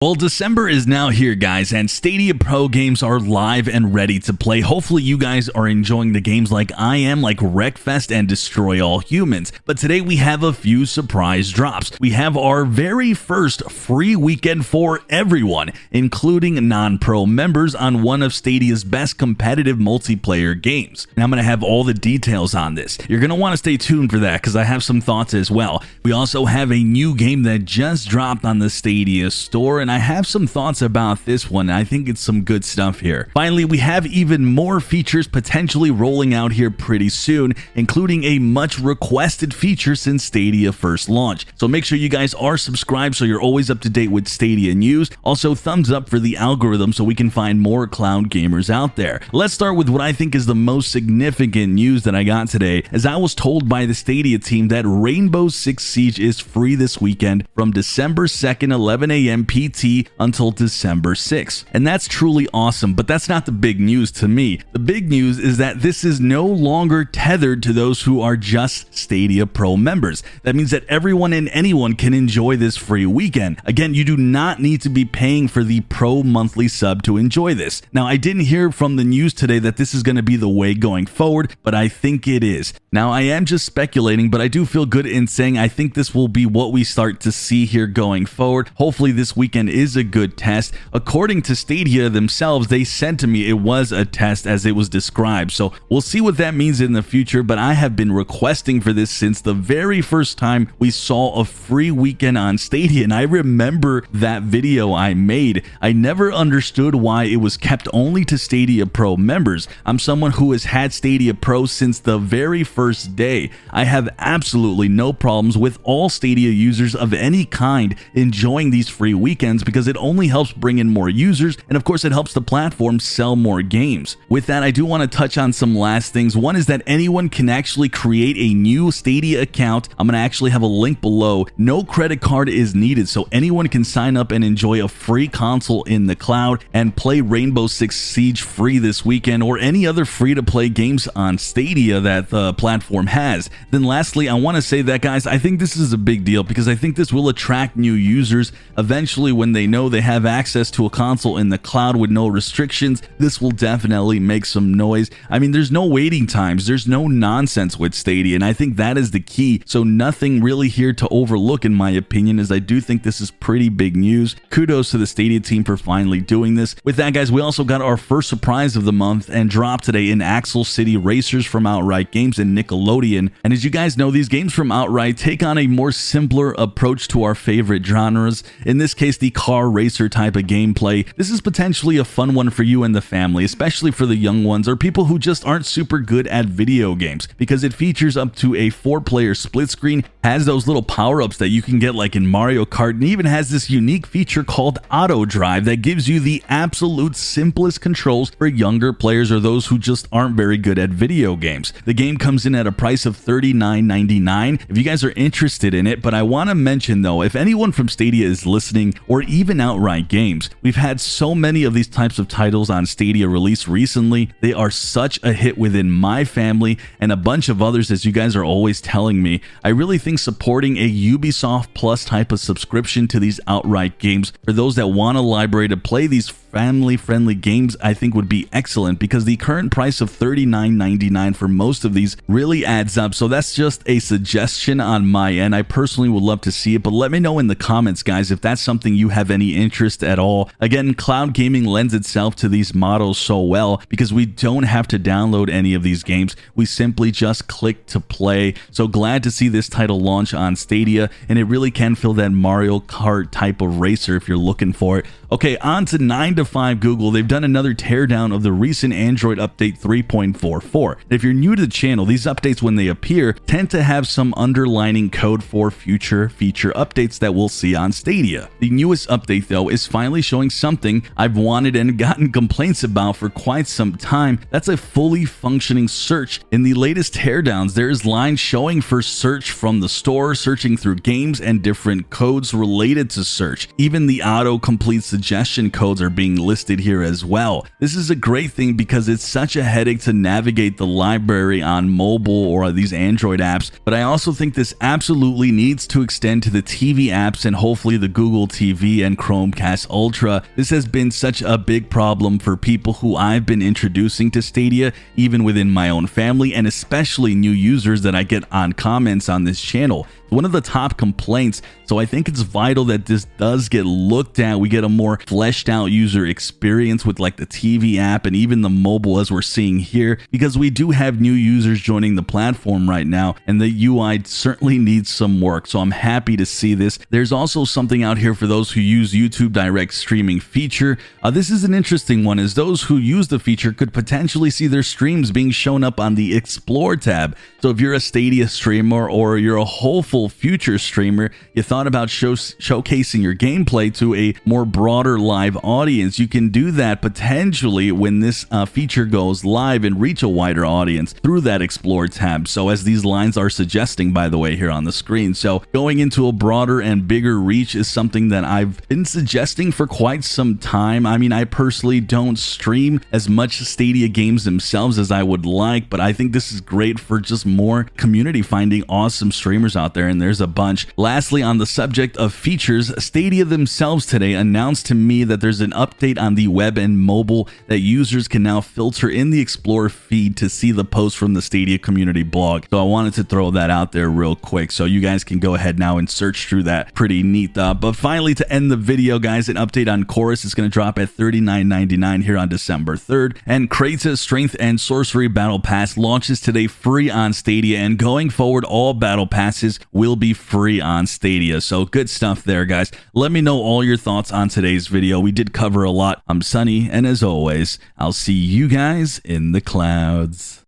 Well, December is now here, guys, and Stadia Pro games are live and ready to play. Hopefully, you guys are enjoying the games like I am, like Wreckfest and Destroy All Humans. But today we have a few surprise drops. We have our very first free weekend for everyone, including non-pro members on one of Stadia's best competitive multiplayer games. And I'm going to have all the details on this. You're going to want to stay tuned for that because I have some thoughts as well. We also have a new game that just dropped on the Stadia store, and I have some thoughts about this one. I think it's some good stuff here. Finally, we have even more features potentially rolling out here pretty soon, including a much requested feature since Stadia first launched. So make sure you guys are subscribed so you're always up to date with Stadia news. Also, thumbs up for the algorithm so we can find more cloud gamers out there. Let's start with what I think is the most significant news that I got today, as I was told by the Stadia team that Rainbow Six Siege is free this weekend from December 2nd, 11 a.m. PT until December 6th. And that's truly awesome, but that's not the big news to me. The big news is that this is no longer tethered to those who are just Stadia Pro members. That means that everyone and anyone can enjoy this free weekend. Again, you do not need to be paying for the Pro monthly sub to enjoy this. Now, I didn't hear from the news today that this is going to be the way going forward, but I think it is. Now, I am just speculating, but I do feel good in saying I think this will be what we start to see here going forward. Hopefully this weekend is a good test. According to Stadia themselves, they said to me it was a test as it was described. So we'll see what that means in the future, but I have been requesting for this since the very first time we saw a free weekend on Stadia, and I remember that video I made. I never understood why it was kept only to Stadia Pro members. I'm someone who has had Stadia Pro since the very first day. I have absolutely no problems with all Stadia users of any kind enjoying these free weekends because it only helps bring in more users, and of course it helps the platform sell more games. With that, I do want to touch on some last things. One is that anyone can actually create a new Stadia account. I'm going to actually have a link below. No credit card is needed, so anyone can sign up and enjoy a free console in the cloud and play Rainbow Six Siege free this weekend or any other free-to-play games on Stadia that the platform has. Then lastly, I want to say that, guys, I think this is a big deal because I think this will attract new users. Eventually, when they know they have access to a console in the cloud with no restrictions, this will definitely make some noise. I mean, there's no waiting times, there's no nonsense with Stadia, and I think that is the key. So nothing really here to overlook in my opinion, as I do think this is pretty big news. Kudos to the Stadia team for finally doing this. With that, guys, we also got our first surprise of the month and dropped today in Axle City Racers from Outright Games and Nickelodeon. And as you guys know, these games from Outright take on a more simpler approach to our favorite genres, in this case the car racer type of gameplay. This is potentially a fun one for you and the family, especially for the young ones or people who just aren't super good at video games, because it features up to a 4-player split screen, has those little power-ups that you can get like in Mario Kart, and even has this unique feature called Auto Drive that gives you the absolute simplest controls for younger players or those who just aren't very good at video games. The game comes in at a price of $39.99 if you guys are interested in it, but I want to mention though, if anyone from Stadia is listening, or even Outright Games, we've had so many of these types of titles on Stadia released recently. They are such a hit within my family and a bunch of others, as you guys are always telling me. I really think supporting a Ubisoft Plus type of subscription to these Outright Games for those that want a library to play these family-friendly games, I think would be excellent, because the current price of $39.99 for most of these really adds up. So that's just a suggestion on my end. I personally would love to see it, but let me know in the comments, guys, if that's something you have any interest at all. Again, cloud gaming lends itself to these models so well because we don't have to download any of these games. We simply just click to play. So glad to see this title launch on Stadia, and it really can feel that Mario Kart type of racer if you're looking for it. Okay, on to 9 to 5 Google. They've done another teardown of the recent Android update 3.44. If you're new to the channel, these updates, when they appear, tend to have some underlining code for future feature updates that we'll see on Stadia. The newest update, though, is finally showing something I've wanted and gotten complaints about for quite some time. That's a fully functioning search. In the latest teardowns, there is lines showing for search from the store, searching through games, and different codes related to search. Even the autocomplete suggestion codes are being listed here as well. This is a great thing because it's such a headache to navigate the library on mobile or these Android apps, but I also think this absolutely needs to extend to the TV apps and hopefully the Google TV TV and Chromecast Ultra. This has been such a big problem for people who I've been introducing to Stadia, even within my own family, and especially new users that I get on comments on this channel. One of the top complaints, so I think it's vital that this does get looked at. We get a more fleshed out user experience with like the TV app and even the mobile, as we're seeing here, because we do have new users joining the platform right now, and the UI certainly needs some work. So I'm happy to see this. There's also something out here for those who use YouTube direct streaming feature. This is an interesting one, as those who use the feature could potentially see their streams being shown up on the Explore tab. So if you're a Stadia streamer or you're a hopeful future streamer, you thought about showcasing your gameplay to a more broader live audience, you can do that potentially when this feature goes live and reach a wider audience through that Explore tab. So as these lines are suggesting, by the way, here on the screen. So going into a broader and bigger reach is something that I've been suggesting for quite some time. I mean, I personally don't stream as much Stadia games themselves as I would like, but I think this is great for just more community finding awesome streamers out there, and there's a bunch. Lastly, on the subject of features, Stadia themselves today announced to me that there's an update on the web and mobile that users can now filter in the Explore feed to see the post from the Stadia community blog. So I wanted to throw that out there real quick, so you guys can go ahead now and search through that. Pretty neat. But finally, to end the video, guys, an update on Chorus is going to drop at $39.99 here on December 3rd, and Kratos Strength and Sorcery Battle Pass launches today free on Stadia, and going forward, all battle passes will be free on Stadia. So good stuff there, guys. Let me know all your thoughts on today's video. We did cover a lot. I'm Sunny, and as always, I'll see you guys in the clouds.